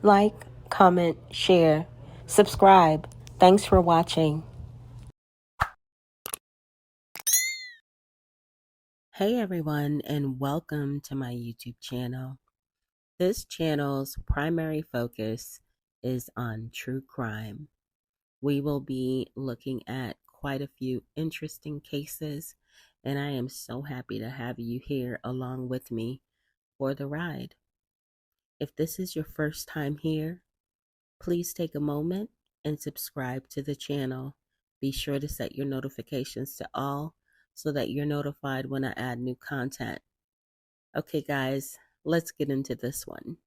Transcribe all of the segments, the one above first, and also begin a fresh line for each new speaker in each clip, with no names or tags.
like, comment, share, subscribe. Thanks for watching. Hey everyone, and welcome to my YouTube channel. This channel's primary focus is on true crime. We will be looking at quite a few interesting cases, and I am so happy to have you here along with me for the ride. If this is your first time here, please take a moment and subscribe to the channel. Be sure to set your notifications to all so that you're notified when I add new content. Okay, guys, let's get into this one.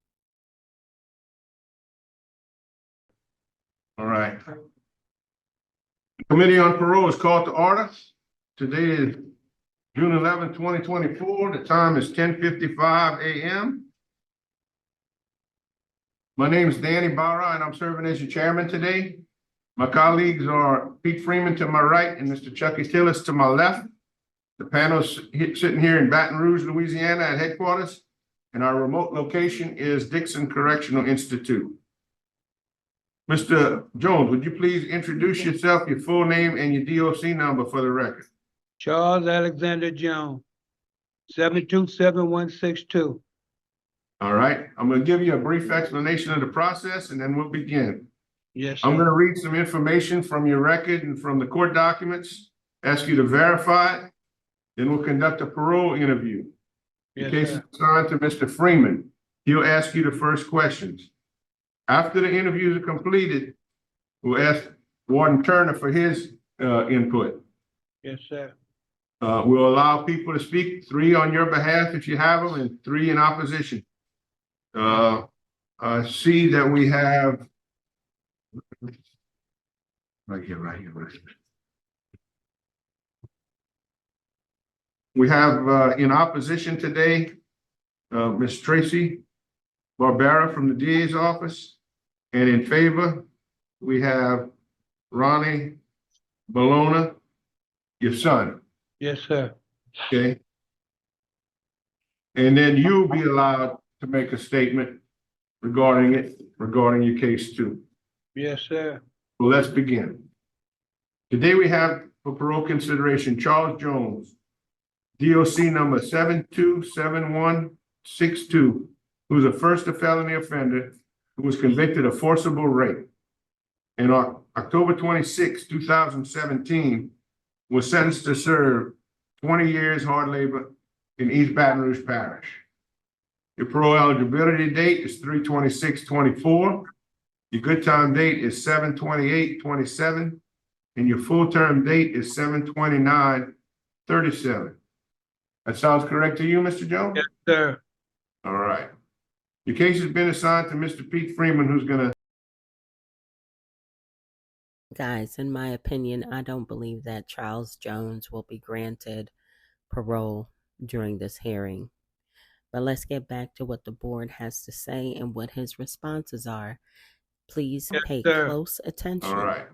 All right. The Committee on Parole is called to order. Today is June 11, 2024. The time is 10:55 a.m. My name is Danny Barra, and I'm serving as your chairman today. My colleagues are Pete Freeman to my right and Mr. Chucky Tillis to my left. The panel's sitting here in Baton Rouge, Louisiana at headquarters, and our remote location is Dixon Correctional Institute. Mr. Jones, would you please introduce yourself, your full name, and your DOC number for the record?
Charles Alexander Jones, 727162.
All right, I'm going to give you a brief explanation of the process and then we'll begin.
Yes,
I'm
sir.
going to read some information from your record and from the court documents, ask you to verify it. Then we'll conduct a parole interview. The
Yes,
case is
sir.
assigned to Mr. Freeman. He'll ask you the first questions. After the interviews are completed, we'll ask Warden Turner for his input.
Yes, sir.
We'll allow people to speak, 3 on your behalf if you have them, and 3 in opposition. I see that we have right here. We have in opposition today, Ms. Tracy Barbera from the DA's office, and in favor, we have Ronnie Bologna, your son.
Yes, sir.
Okay. And then you'll be allowed to make a statement regarding your case too.
Yes, sir.
Well, let's begin. Today we have for parole consideration, Charles Jones, DOC number 727162, who's a first felony offender who was convicted of forcible rape. And on October 26, 2017, was sentenced to serve 20 years hard labor in East Baton Rouge Parish. Your parole eligibility date is 3/26/24. Your good time date is 7/28/27, and your full term date is 7/29/37. That sounds correct to you, Mr. Jones?
Yes, sir.
All right. Your case has been assigned to Mr. Pete Freeman, who's gonna.
Guys, in my opinion, I don't believe that Charles Jones will be granted parole during this hearing. But let's get back to what the board has to say and what his responses are. Please
Yes,
pay
sir.
close attention.
All right.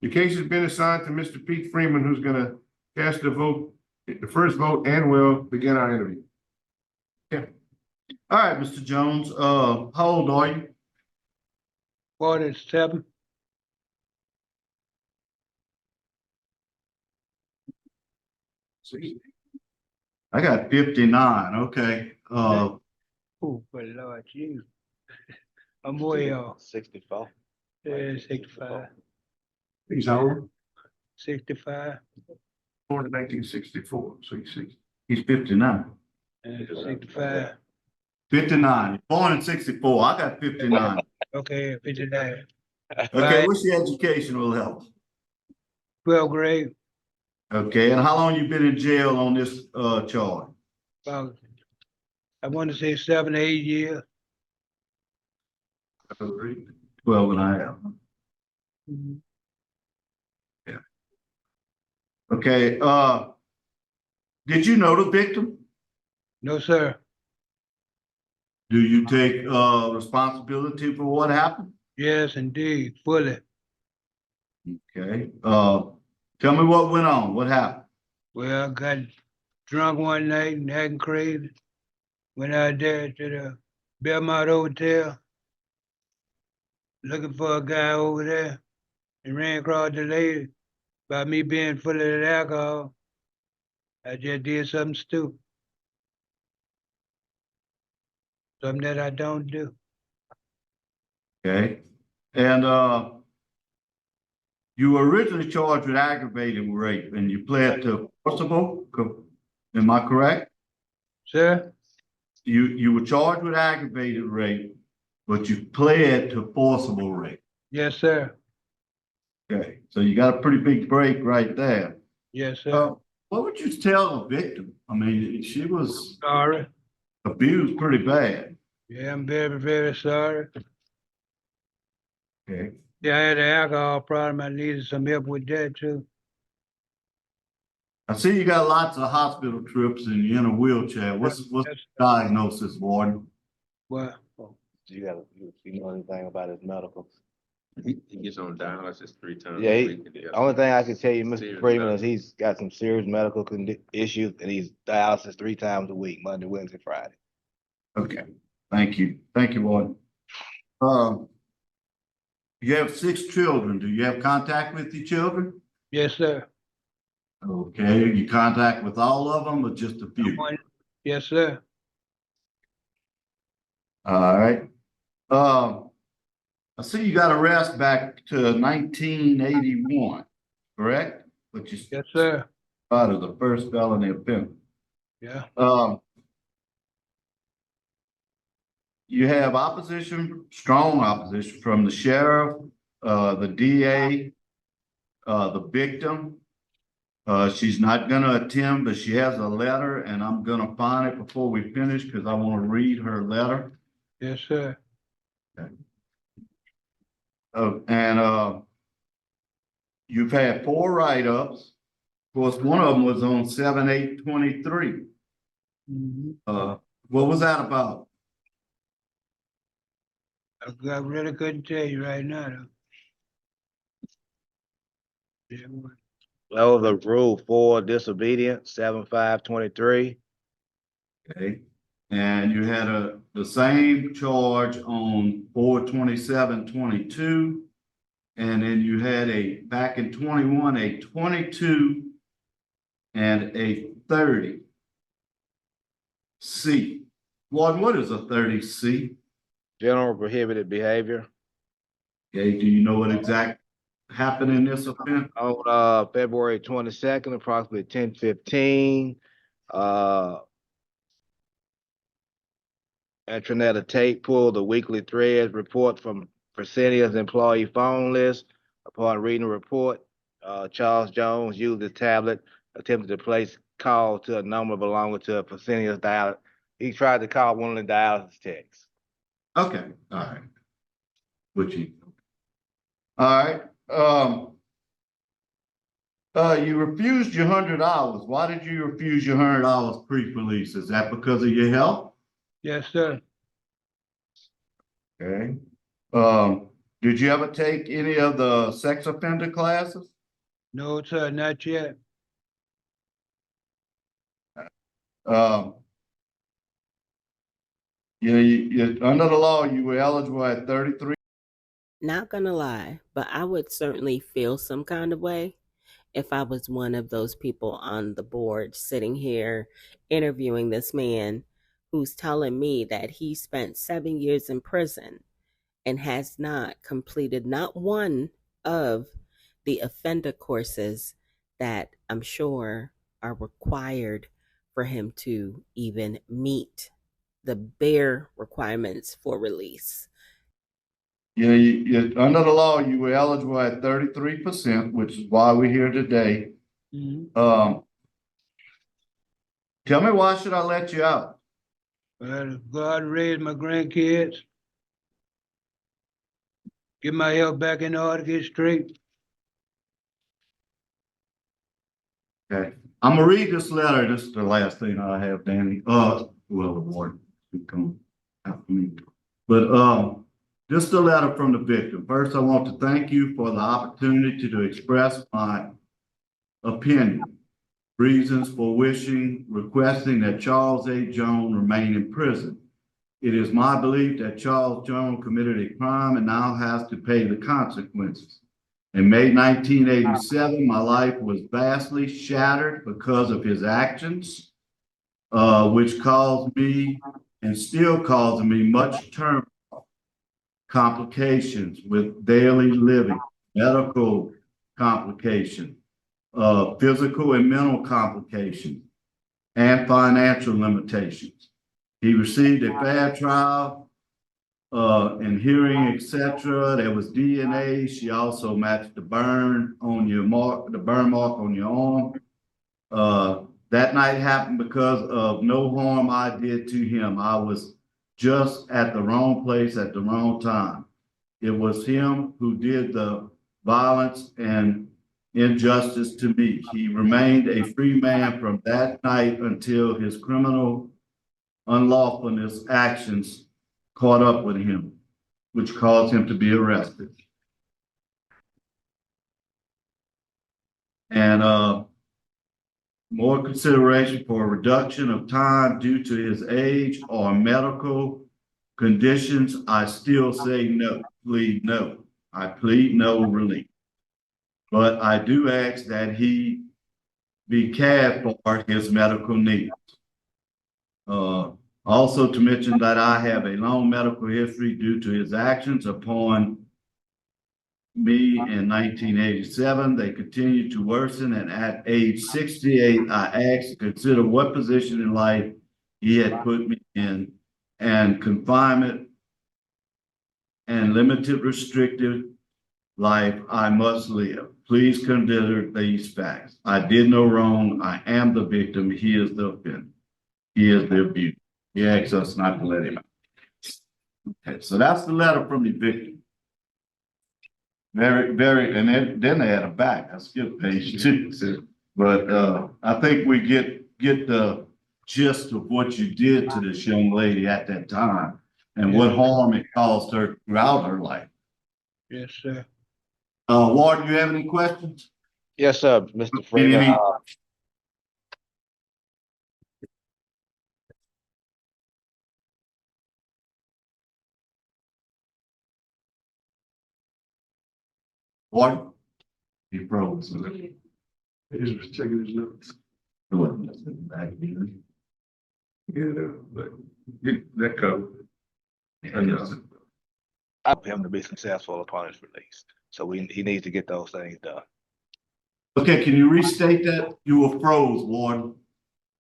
Your case has been assigned to Mr. Pete Freeman, who's gonna cast the vote, the first vote, and we'll begin our interview.
All right, Mr. Jones, how old are you?
47.
I got 59, okay.
Oh, but Lord Jesus. I'm way off.
65.
Yeah, 65.
He's how old?
65.
Born in 1964, so
He's 59.
65.
59, born in 64, I got 59.
Okay, 59.
Okay, what's your educational level?
12th grade.
Okay, and how long you been in jail on this charge?
About, I want to say 7 to 8 years.
12 and a half.
Mhm.
Okay, did you know the victim?
No, sir.
Do you take responsibility for what happened?
Yes, indeed. Fully.
Okay, tell me what went on, what happened?
Well, I got drunk one night and acting crazy. Went out there to the Belmont Hotel. looking for a guy over there and ran across the lady by me being full of that alcohol. I just did something stupid. Something that I don't do.
Okay, and, you were originally charged with aggravated rape and you pled to forcible, am I correct?
Sir?
You were charged with aggravated rape, but you pled to forcible rape.
Yes, sir.
Okay, so you got a pretty big break right there.
Yes, sir.
What would you tell the victim? I mean, she was
Sorry.
abused pretty bad.
Yeah, I'm very, very sorry.
Okay,
Yeah, I had an alcohol problem. I needed some help with that too.
I see you got lots of hospital trips and you're in a wheelchair. What's the
That's
diagnosis, Warden?
what.
You know anything about his medical?
He gets on dialysis 3 times
Yeah,
a week.
the only thing I can tell you, Mr.
Serious
Freeman,
medical.
is he's got some serious medical issues and he's dialysis 3 times a week, Monday, Wednesday, Friday.
Okay, thank you. Thank you, Warden. You have 6 children. Do you have contact with your children?
Yes, sir.
Okay, you contact with all of them or just a few?
Yes, sir.
All right. I see you got arrested back to 1981, correct? But you
Yes, sir.
started the first felony offense.
Yeah.
You have opposition, strong opposition from the sheriff, the DA, the victim. She's not gonna attend, but she has a letter and I'm gonna find it before we finish because I want to read her letter.
Yes, sir.
You've had 4 write-ups. Of course, one of them was on 7/8/23.
Mhm.
What was that about?
I really couldn't tell you right now, though. Yeah, well,
That was a rule 4 disobedience, 7/5/23.
Okay, and you had the same charge on 4/27/22. And then you had back in 21, a 22 and a 30C. What is a 30C?
General prohibited behavior.
Okay, do you know what exactly happened in this offense?
On February 22nd, approximately 10:15, Antoinetta Tate pulled the weekly threads report from Fresenia's employee phone list. Upon reading the report, Charles Jones used his tablet, attempted to place call to a number belonging to Fresenia's dialysis. He tried to call one of the dialysis techs.
Okay, all right. All right. You refused your $100. Why did you refuse your $100 pre-police? Is that because of your health?
yes, sir.
Okay. Did you ever take any of the sex offender classes?
No, sir, not yet.
Under the law, you were eligible at 33.
Not gonna lie, but I would certainly feel some kind of way if I was one of those people on the board sitting here interviewing this man who's telling me that he spent 7 years in prison and has not completed not one of the offender courses that I'm sure are required for him to even meet the bare requirements for release.
Under the law, you were eligible at 33%, which is why we're here today.
Mhm.
Tell me, why should I let you out?
Well, if God raised my grandkids, get my health back in order, get straight.
Okay, I'm gonna read this letter. This is the last thing I have, Danny. Well, the warden should come after me. But just a letter from the victim. First, I want to thank you for the opportunity to express my opinion. Reasons for requesting that Charles A. Jones remain in prison. It is my belief that Charles Jones committed a crime and now has to pay the consequences. In May 1987, my life was vastly shattered because of his actions, which caused me and still causing me much turmoil, complications with daily living, medical complications, physical and mental complications, and financial limitations. He received a fair trial and hearing, etc. There was DNA. She also matched the burn on your mark, the burn mark on your arm. That night happened because of no harm I did to him. I was just at the wrong place at the wrong time. It was him who did the violence and injustice to me. He remained a free man from that night until his criminal unlawfulness actions caught up with him, which caused him to be arrested. And more consideration for a reduction of time due to his age or medical conditions, I still say no, plead no. I plead no relief. But I do ask that he be cared for his medical needs. Also to mention that I have a long medical history due to his actions upon me in 1987. They continue to worsen, and at age 68, I asked to consider what position in life he had put me in, and confinement and limited restrictive life I must live. Please consider these facts. I did no wrong. I am the victim. He is the offender. He is the abuser. He asks us not to let him out. Okay, so that's the letter from the victim. Very, and then they had a back. I skipped page 2. But I think we get the gist of what you did to this young lady at that time and what harm it caused her throughout her life.
Yes, sir.
Ward, you have any questions?
Yes, sir, Mr. Freeman.
Any- Ward? He froze.
He was checking his notes. Yeah, but get that covered.
I want him to be successful upon his release. So he needs to get those things done.
Okay, can you restate that? You were froze, Ward.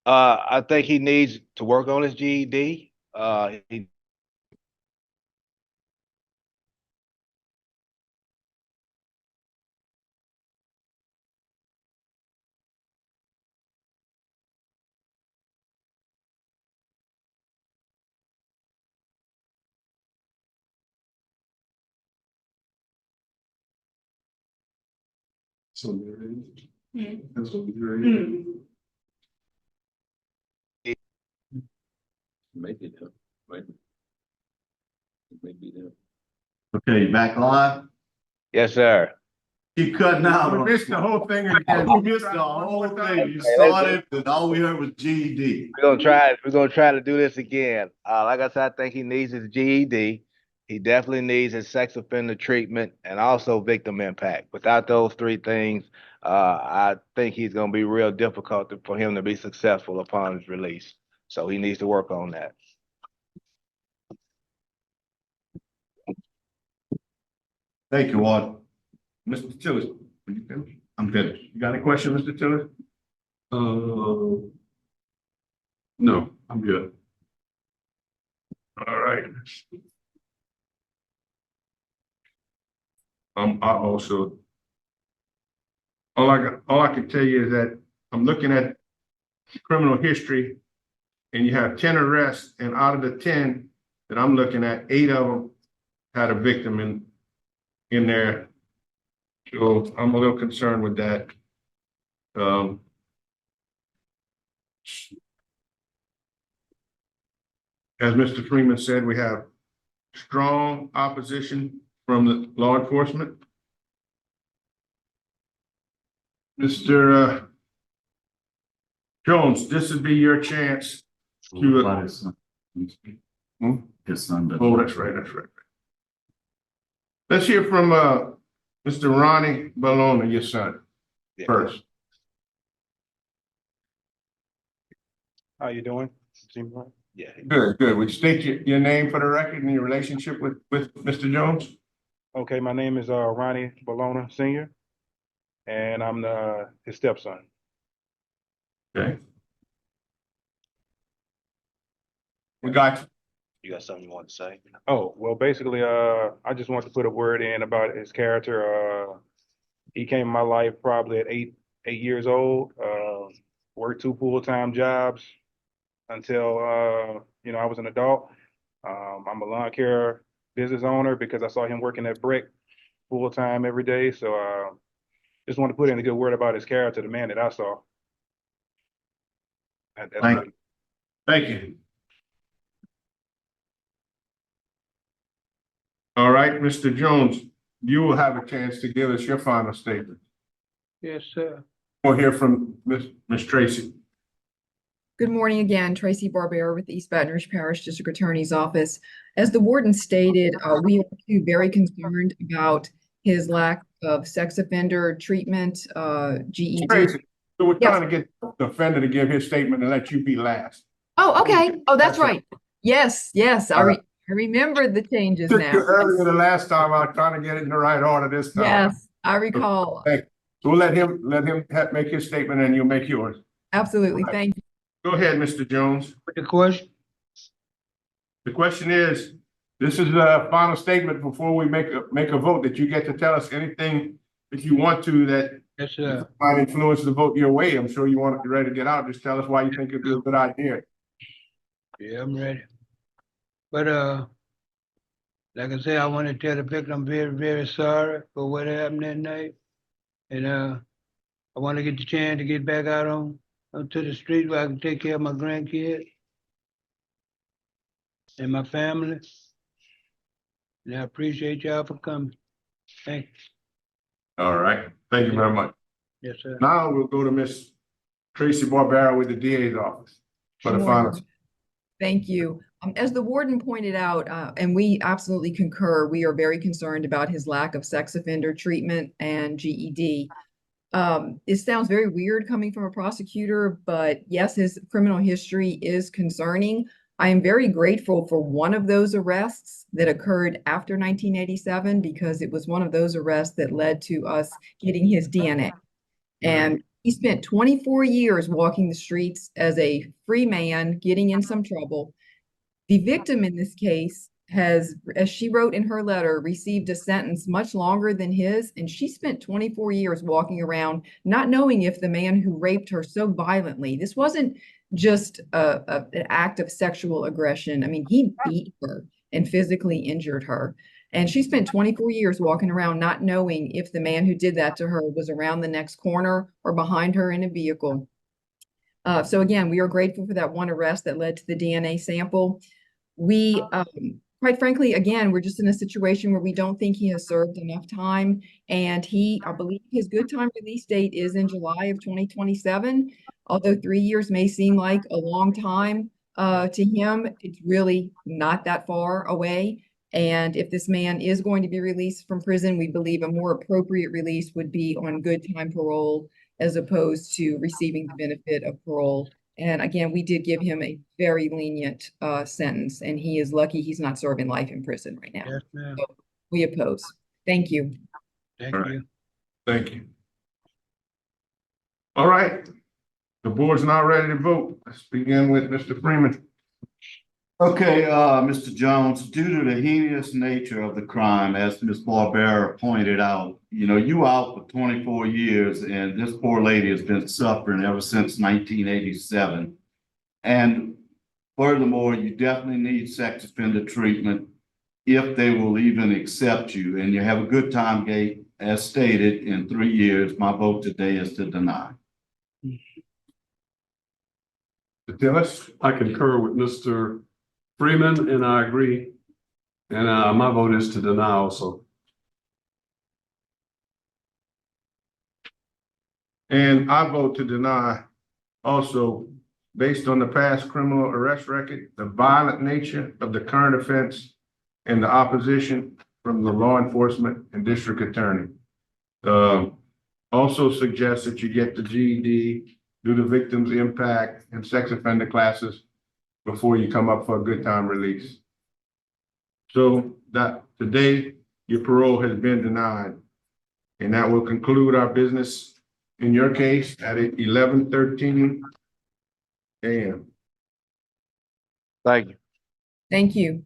I think he needs to work on his GED. He
So that's what we're ready.
Make it up, right? Maybe them.
Okay, back live?
Yes, sir.
Keep cutting out.
We missed the whole thing again.
You missed the whole thing. You started, and all we heard was GED.
We're gonna try to do this again. Like I said, I think he needs his GED. He definitely needs his sex offender treatment and also victim impact. Without those 3 things, I think he's gonna be real difficult for him to be successful upon his release. So he needs to work on that.
Thank you, Ward.
Mr. Tillis, are you finished?
I'm finished.
You got any question, Mr. Tillis? No, I'm good. All right. I also, all I can tell you is that I'm looking at criminal history, and you have 10 arrests, and out of the 10 that I'm looking at, 8 of them had a victim in there. So I'm a little concerned with that. As Mr. Freeman said, we have strong opposition from the law enforcement. Mr. Jones, this would be your chance to Hmm?
His son does.
Oh, that's right, that's right. Let's hear from, Mr. Ronnie Bologna, your son,
Yeah.
first.
How you doing? Seem right?
Yeah.
Good, good. Would you state your name for the record and your relationship with Mr. Jones?
Okay, my name is Ronnie Bologna Senior, and I'm his stepson.
Okay. We got you.
You got something you want to say?
Oh, well, basically, I just want to put a word in about his character. He came in my life probably at eight years old. Worked 2 full-time jobs until I was an adult. I'm a lawn care business owner because I saw him working at Brick full-time every day. So just want to put in a good word about his character, the man that I saw. That's
Thank
really-
Thank you. All right, Mr. Jones, you will have a chance to give us your final statement.
Yes, sir.
We'll hear from Ms. Tracy.
Good morning again, Tracy Barbera with the East Baton Rouge Parish District Attorney's Office. As the warden stated, we are too very concerned about his lack of sex offender treatment, GED.
Tracy, so we're
Yes.
trying to get the offender to give his statement and let you be last.
Oh, okay. Oh, that's
That's right.
right. Yes, yes. I remember the changes
Took
now.
you earlier the last time. I'm trying to get it in the right order this time.
Yes, I recall.
Thank you. So we'll let him make his statement and you'll make yours.
Absolutely. Thank you.
Go ahead, Mr. Jones.
What the question?
The question is, this is a final statement before we make a vote that you get to tell us anything if you want to that
Yes, sir.
might influence the vote your way. I'm sure you want to be ready to get out. Just tell us why you think it'd be a good idea.
Yeah, I'm ready. But, like I said, I want to tell the victim I'm very, very sorry for what happened that night. And, I want to get the chance to get back out onto the street where I can take care of my grandkids and my family. And I appreciate y'all for coming. Thank you.
All right. Thank you very much.
Yes, sir.
Now we'll go to Miss Tracy Barbera with the DA's office for the
Sure.
final.
Thank you. As the warden pointed out, and we absolutely concur, we are very concerned about his lack of sex offender treatment and GED. It sounds very weird coming from a prosecutor, but yes, his criminal history is concerning. I am very grateful for one of those arrests that occurred after 1987 because it was one of those arrests that led to us getting his DNA. And he spent 24 years walking the streets as a free man, getting in some trouble. The victim in this case has, as she wrote in her letter, received a sentence much longer than his, and she spent 24 years walking around not knowing if the man who raped her so violently, this wasn't just an act of sexual aggression. I mean, he beat her and physically injured her. And she spent 24 years walking around not knowing if the man who did that to her was around the next corner or behind her in a vehicle. So again, we are grateful for that one arrest that led to the DNA sample. We, quite frankly, again, we're just in a situation where we don't think he has served enough time. And I believe his good time release date is in July of 2027. Although 3 years may seem like a long time to him, it's really not that far away. And if this man is going to be released from prison, we believe a more appropriate release would be on good time parole as opposed to receiving the benefit of parole. And again, we did give him a very lenient sentence, and he is lucky he's not serving life in prison right now.
Yes, ma'am.
So we oppose. Thank you.
Thank
All right.
you.
Thank you. All right. The board's now ready to vote. Let's begin with Mr. Freeman.
Okay, Mr. Jones, due to the heinous nature of the crime, as Ms. Barbera pointed out, you out for 24 years and this poor lady has been suffering ever since 1987. And furthermore, you definitely need sex offender treatment if they will even accept you. And you have a good time gate, as stated, in 3 years. My vote today is to deny.
Mr. Tillis?
I concur with Mr. Freeman, and I agree. And my vote is to deny also.
And I vote to deny also. based on the past criminal arrest record, the violent nature of the current offense, and the opposition from the law enforcement and district attorney. Also suggests that you get the GED, do the victim's impact and sex offender classes before you come up for a good time release. So that today your parole has been denied. And that will conclude our business in your case at 11:13 a.m.
Thank you.
Thank you.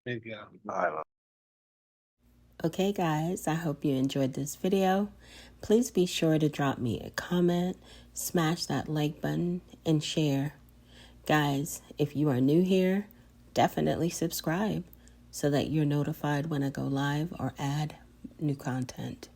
Thank you.
All right.
Okay, guys, I hope you enjoyed this video. Please be sure to drop me a comment, smash that like button, and share. Guys, if you are new here, definitely subscribe so that you're notified when I go live or add new content.